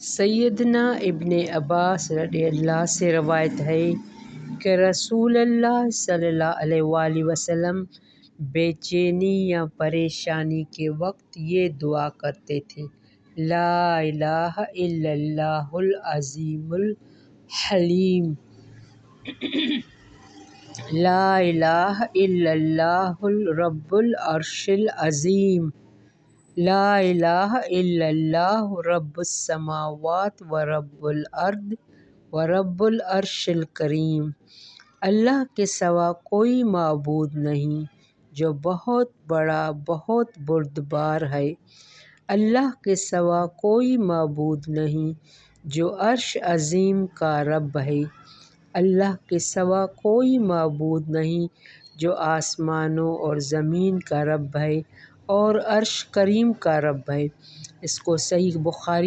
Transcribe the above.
सैयदना इब्ने अब्बास रज़ियल्लाहु से रवायत है कि रसूलुल्लाह सल्लल्लाहु अलैहि वसल्लम बेचैनी या परेशानी के वक्त ये दुआ करते थे, ला इलाहा इल्लल्लाहुल अज़ीमुल हलीम, ला इलाहा इल्लल्लाहुल रब्बुल अर्शिल अज़ीम, ला इलाहा इल्लल्लाहु रब्बुस समावात व रब्बुल अर्द व रब्बुल अर्शिल करीम। अल्लाह के सिवा कोई माबूद नहीं जो बहुत बड़ा बहुत बुर्दबार है। अल्लाह के सिवा कोई माबूद नहीं जो अर्श अज़ीम का रब है। अल्लाह के सिवा कोई माबूद नहीं जो आसमानों और ज़मीन का रब है और अर्श करीम का रब है। इसको सही बुखारी